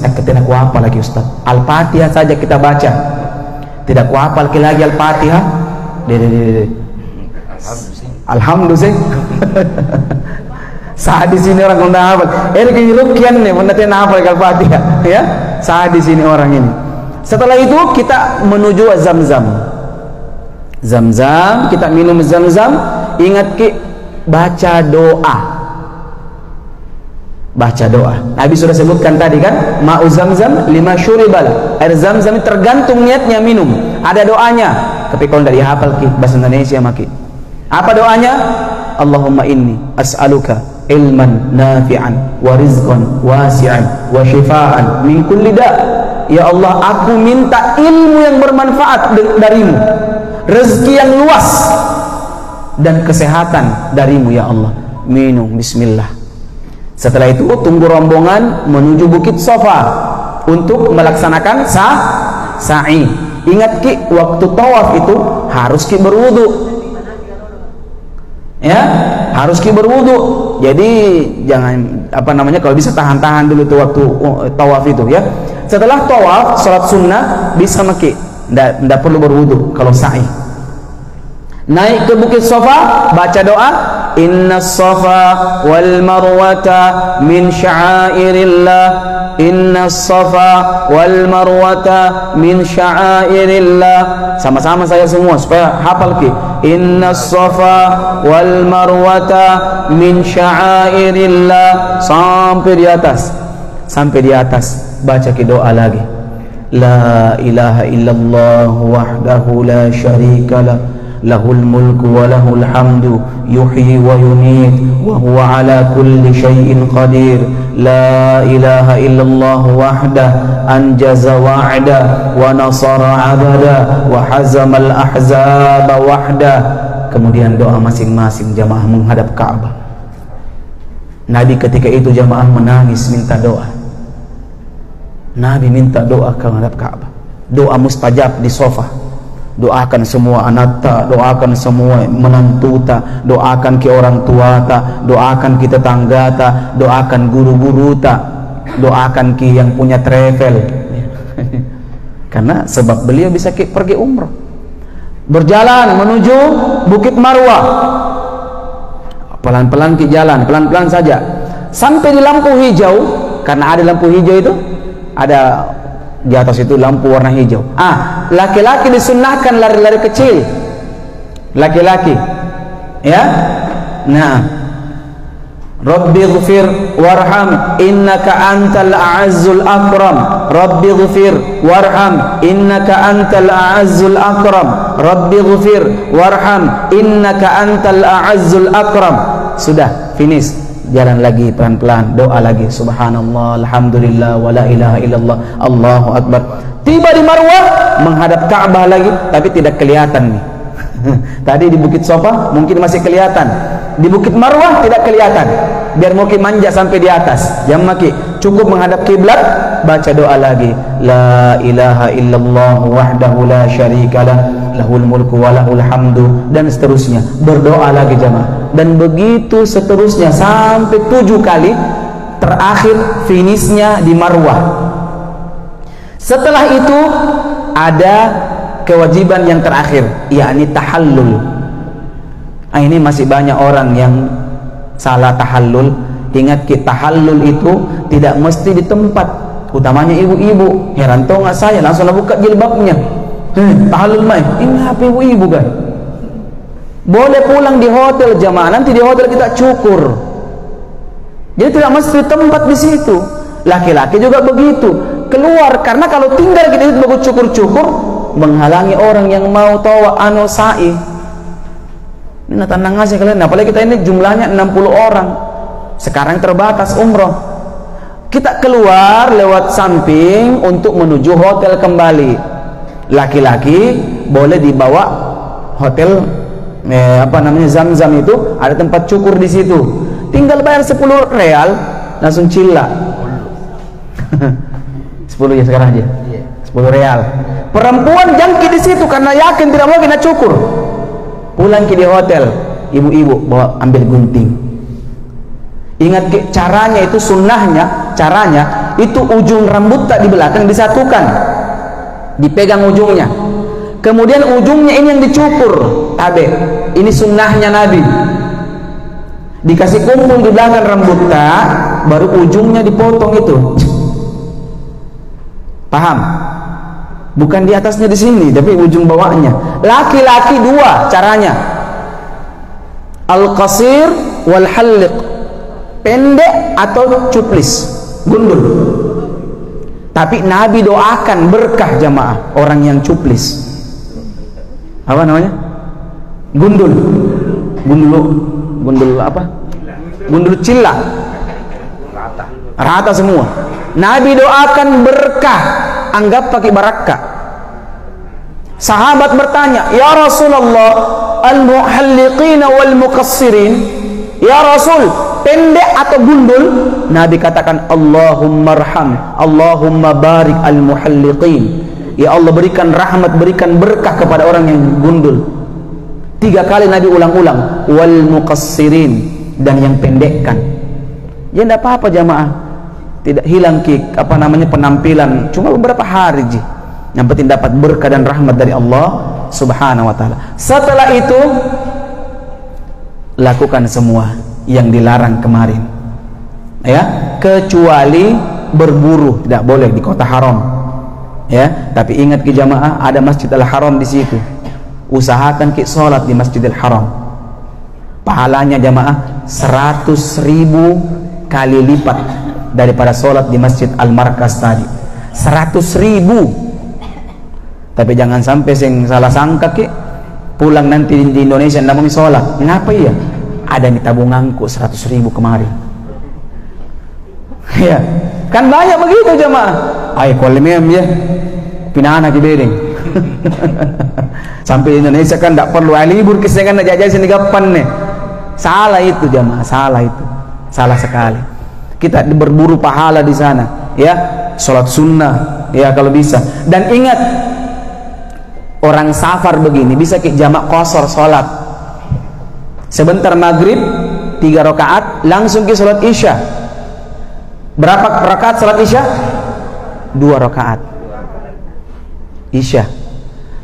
Nah, kita ku hafal lagi Ustaz, Al-Fatihah saja kita baca, tidak ku hafal lagi Al-Fatihah. Alhamdulillah. Saat di sini orang kena hafal. Ini lukian nih, mendatang hafal Al-Fatihah, ya. Saat di sini orang ini. Setelah itu kita menuju Zamzam. Zamzam, kita minum Zamzam. Ingat ki, baca doa. Baca doa. Nabi sudah sebutkan tadi kan, ma'u Zamzam lima syuribal. Air Zamzam tergantung niatnya minum. Ada doanya. Tapi kalau tidak dihafal ki, bahasa Indonesia maki. Apa doanya? Allahumma inni as'aluka ilman nafi'an wa rizqan wasi'an wa shifaan min kulli da'. Ya Allah, aku minta ilmu yang bermanfaat darimu, rezeki yang luas dan kesehatan darimu ya Allah. Minum bismillah. Setelah itu tunggu rombongan menuju Bukit Safa untuk melaksanakan sa'i. Ingat ki, waktu tawaf itu harus ki berwudu, ya, harus ki berwudu. Jadi jangan kalau bisa tahan-tahan dulu tuh waktu tawaf itu, ya. Setelah tawaf salat sunnah bisa maki, tidak perlu berwudu kalau sa'i. Naik ke Bukit Safa, baca doa innas safa wal marwata min sya'airillah, innas safa wal marwata min sya'airillah. Sama-sama saya semua supaya hafal ki. Innas safa wal marwata min sya'airillah. Sampai di atas. Sampai di atas baca ki doa lagi. La ilaha illallah wahdahu la syarikalah, lahul mulku wa lahul hamdu, yuhyi wa yumit, wa huwa ala kulli syai'in qadir. La ilaha illallah wahdah anjaza wa'da wa nasara 'abada wa hazamal ahzaba wahdah. Kemudian doa masing-masing jamaah menghadap Ka'bah. Nabi ketika itu jamaah menangis minta doa. Nabi minta doa ke menghadap Ka'bah. doa mustajab di sofa. Doakan semua anak ta, doakan semua menantu ta, doakan ke orang tua ta, doakan ke tetangga ta, doakan guru-guru ta, doakan ke yang punya travel. Karena sebab beliau bisa pergi umrah. Berjalan menuju Bukit Marwah. Pelan-pelan ke jalan, pelan-pelan saja. Sampai di lampu hijau, karena ada lampu hijau itu, ada di atas itu lampu warna hijau. Laki-laki disunnahkan lari-lari kecil. Laki-laki. Ya. Nah, Rabbighfir warham innaka antal a'azzul akram. Rabbighfir warham innaka antal a'azzul akram. Rabbighfir warham innaka antal a'azzul akram. Sudah, finish. Jalan lagi pelan-pelan, doa lagi, subhanallah, alhamdulillah, wala ilaha illallah, Allahu akbar. Tiba di Marwah, menghadap Ka'bah lagi, tapi tidak kelihatan nih. Tadi di Bukit Sofa mungkin masih kelihatan, di Bukit Marwah tidak kelihatan. Biar mungkin manja sampai di atas. Yang maki cukup menghadap kiblat, baca doa lagi, la ilaha illallah wahdahu la syarikalah, lahul mulku wa lahul hamdu, dan seterusnya. Berdoa lagi jamaah, dan begitu seterusnya sampai 7 kali. Terakhir finishnya di Marwah. Setelah itu ada kewajiban yang terakhir, yakni tahallul. Ini masih banyak orang yang salah tahallul. Ingat, tahallul itu tidak mesti di tempat, utamanya ibu-ibu. Heran tau nggak, saya langsung buka jilbabnya. Tahallul mai, ini apa ibu-ibu kan? Boleh pulang di hotel jamaah, nanti di hotel kita cukur. Jadi tidak mesti tempat di situ. Laki-laki juga begitu, keluar, karena kalau tinggal kita itu bagus cukur-cukur, menghalangi orang yang mau tawa sa'i. Ini tenang aja kalian, apalagi kita ini jumlahnya 60 orang. Sekarang terbatas umroh. Kita keluar lewat samping untuk menuju hotel kembali. Laki-laki boleh dibawa hotel Zam-Zam, itu ada tempat cukur di situ. Tinggal bayar 10 real, langsung cilla. 10 ya sekarang aja. 10 real. Perempuan jangki di situ karena yakin tidak mau kena cukur. Pulang ke di hotel, ibu-ibu bawa ambil gunting. Ingat caranya itu, sunnahnya, caranya itu ujung rambut tak di belakang disatukan, dipegang ujungnya, kemudian ujungnya ini yang dicukur. Tabe, ini sunnahnya Nabi. Dikasih kumpul di belakang rambut tak, baru ujungnya dipotong itu. Paham? Bukan di atasnya di sini, tapi ujung bawahnya. Laki-laki 2 caranya. Al-qasir wal halliq. Pendek atau cuplis, gundul. Tapi Nabi doakan berkah jamaah orang yang cuplis. Apa namanya? Gundul. Gundul apa? Gundul cilla. Rata semua. Nabi doakan berkah, anggap pakai barakah. Sahabat bertanya, ya Rasulullah, al-muhalliqina wal muqassirin, ya Rasul, pendek atau gundul? Nabi katakan, Allahumma arham, Allahumma barik al-muhalliqin. Ya Allah, berikan rahmat, berikan berkah kepada orang yang gundul. 3 kali Nabi ulang-ulang, wal muqassirin, dan yang pendekkan. Ya tidak apa-apa jamaah, tidak hilang penampilan, cuma beberapa hari ji. Yang penting dapat berkah dan rahmat dari Allah Subhanahu wa ta'ala. Setelah itu lakukan semua yang dilarang kemarin, ya, kecuali berburu, tidak boleh di kota haram, ya. Tapi ingat ke jamaah, ada Masjidil Haram di situ. Usahakan ke sholat di Masjidil Haram. Pahalanya jamaah 100.000 kali lipat daripada sholat di Masjid Al-Markaz tadi. 100.000. Tapi jangan sampai sing salah sangka pulang nanti di Indonesia tidak mau sholat. Kenapa ya? Ada nih tabunganku 100.000 kemarin. Ya, kan banyak begitu jemaah. Ay kolemem ya, pinana ke bedeng. Sampai di Indonesia kan tidak perlu libur kesengan jajah sini kapan nih. Salah itu jemaah, salah itu, salah sekali. Kita berburu pahala di sana, ya, sholat sunnah, ya kalau bisa. Dan ingat, orang safar begini bisa jamak qasar salat. Sebentar maghrib 3 rakaat, langsung ke salat isya. Berapa rakaat salat isya? 2 rakaat isya.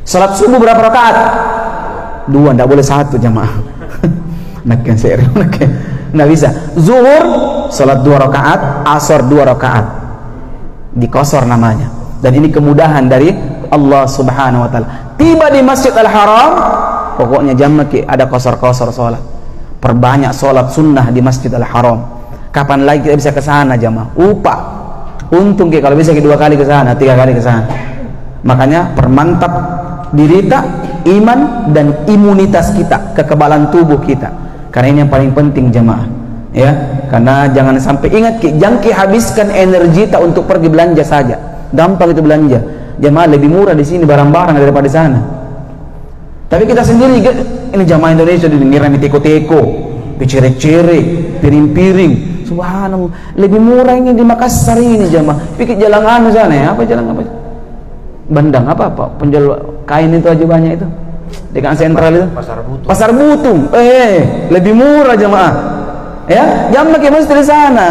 Salat subuh berapa rakaat? 2, tidak boleh 1 jamaah. Makin serius, nggak bisa. Zuhur salat 2 rakaat, asar 2 rakaat, dikosor namanya. Dan ini kemudahan dari Allah Subhanahu Wa Taala. Tiba di Masjid Al-Haram, pokoknya jamak ada kosor-kosor salat. Perbanyak salat sunnah di Masjid Al-Haram. Kapan lagi kita bisa ke sana jamaah? Upah. Untung kalau bisa 2 kali ke sana, 3 kali ke sana. Makanya permantap diri kita, iman dan imunitas kita, kekebalan tubuh kita. Karena ini yang paling penting jamaah, ya. Karena jangan sampai ingat jangan habiskan energi tak untuk pergi belanja saja. Gampang itu belanja. Jamaah lebih murah di sini barang-barang daripada di sana. Tapi kita sendiri ini jamaah Indonesia dingira di teko-teko, picerek-cerek, piring-piring. Subhanallah, lebih murah ini di Makassar ini jamaah. Pikir jalan anu sana ya, apa jalan apa? Bandang apa penjual kain itu aja banyak itu. Dekat sentral itu Pasar Butung. Lebih murah jemaah, ya. Jangan pakai mesti di sana.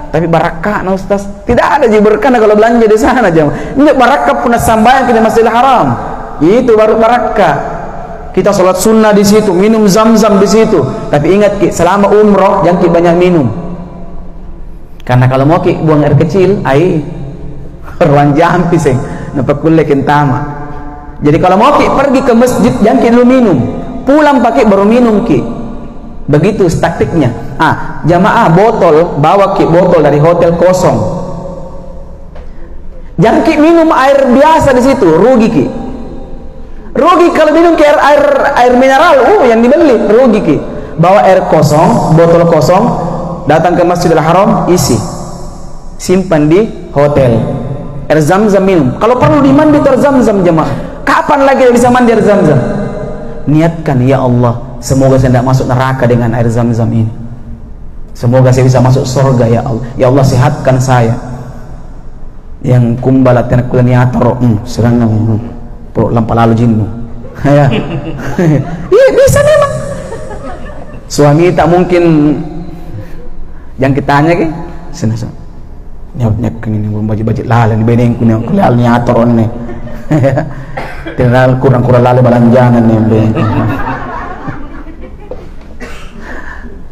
Tapi barakah nah Ustaz, tidak ada je berkah kalau belanja di sana jemaah. Ini barakah pun sambayang ke Masjidil Haram, itu baru barakah. Kita sholat sunnah di situ, minum zam-zam di situ. Tapi ingat selama umroh jangan banyak minum, karena kalau mau buang air kecil ruang jampi sih nampak kulle kentama. Jadi kalau mau pergi ke masjid jangan dulu minum, pulang pakai baru minum begitu taktiknya. Jamaah botol, bawa botol dari hotel kosong, jangan minum air biasa di situ, rugi rugi kalau minum air mineral yang dibeli, rugi bawa air kosong, botol kosong, datang ke Masjidil Haram, isi, simpan di hotel. Air zam-zam minum, kalau perlu dimandi air zam-zam jemaah. Kapan lagi bisa mandi air zam-zam? Niatkan, ya Allah, semoga saya tidak masuk neraka dengan air zam-zam ini. Semoga saya bisa masuk surga, ya Allah. Ya Allah, sehatkan saya. Yang kumbalat yang kulaniator, serang perut lampa lalu jinnu. Ya, iya bisa memang. Suami tak mungkin, yang kitanya sana. Nyap ini baju-baju lalan bedeng kunya kulaniator ini. Tinggal kurang-kurang lali balanjangan nih.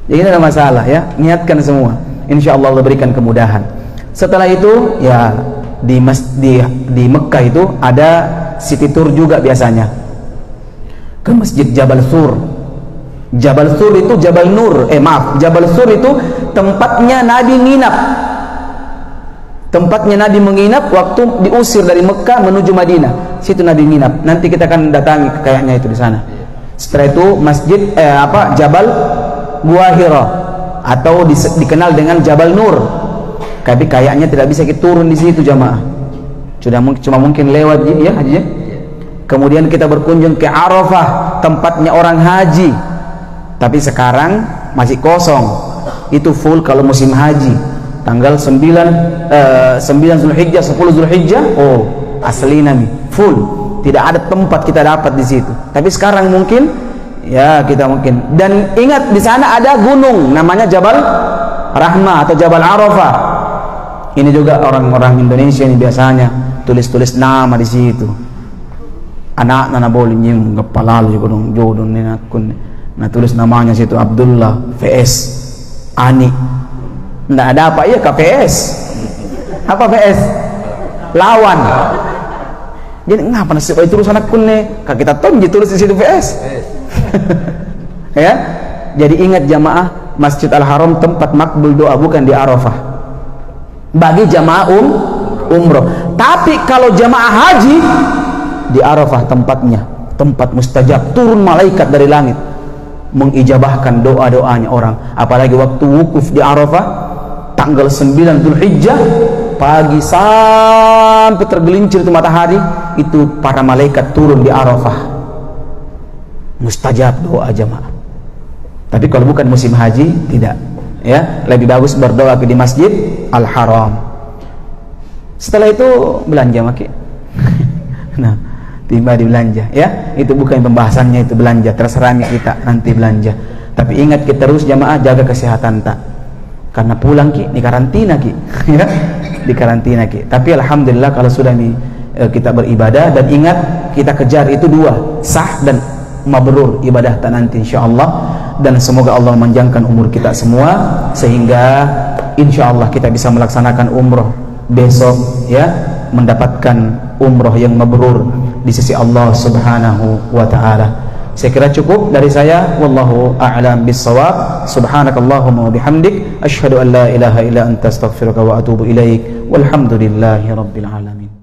Jadi ini ada masalah ya, niatkan semua. Insya Allah Allah berikan kemudahan. Setelah itu ya di Mekah itu ada city tour juga biasanya ke Masjid Jabal Sur. Jabal Sur itu Jabal Nur, Jabal Sur itu tempatnya Nabi nginap. Tempatnya Nabi menginap waktu diusir dari Mekah menuju Madinah. Situ Nabi nginap. Nanti kita akan datangi kayaknya itu di sana. Setelah itu Masjid Jabal Gua Hira atau dikenal dengan Jabal Nur. Tapi kayaknya tidak bisa kita turun di situ jamaah. Cuma mungkin lewat ya haji. Kemudian kita berkunjung ke Arafah, tempatnya orang haji. Tapi sekarang masih kosong. Itu full kalau musim haji. Tanggal 9 Zulhijjah, 10 Zulhijjah, asli nih full, tidak ada tempat kita dapat di situ. Tapi sekarang mungkin ya kita mungkin. Dan ingat di sana ada gunung namanya Jabal Rahmah atau Jabal Arafah. Ini juga orang-orang Indonesia ini biasanya tulis-tulis nama di situ. Anak nana boleh nyim kepala gunung jodoh nih akun. Nah tulis namanya situ Abdullah VS Ani. Nggak ada apa ya KPS. Apa PS? Lawan. Jadi ngapa nasib itu tulis anak kun nih? Kita tonji tulis di situ PS. Ya. Jadi ingat jamaah, Masjid Al-Haram tempat makbul doa, bukan di Arafah. Bagi jamaah umroh. Tapi kalau jamaah haji di Arafah tempatnya, tempat mustajab, turun malaikat dari langit mengijabahkan doa-doanya orang. Apalagi waktu wukuf di Arafah tanggal 9 Zulhijjah pagi sampai tergelincir itu matahari, itu para malaikat turun di Arafah, mustajab doa jamaah. Tapi kalau bukan musim haji tidak, ya lebih bagus berdoa di Masjid Al-Haram. Setelah itu belanja maki. Nah, tiba di belanja ya. Itu bukan pembahasannya, itu belanja. Terserah kita nanti belanja. Tapi ingat kita terus jamaah jaga kesehatan tak. Karena pulang ki di karantina ki. Ya, di karantina ki. Tapi alhamdulillah kalau sudah kita beribadah, dan ingat kita kejar itu dua, sah dan mabrur ibadah tak nanti insyaallah. Dan semoga Allah memanjangkan umur kita semua sehingga insyaallah kita bisa melaksanakan umroh besok ya, mendapatkan umroh yang mabrur di sisi Allah Subhanahu wa taala. Saya kira cukup dari saya, wallahu a'lam bissawab. Subhanakallahumma wa bihamdik asyhadu an la ilaha illa anta astaghfiruka wa atubu ilaik. Walhamdulillahi rabbil alamin.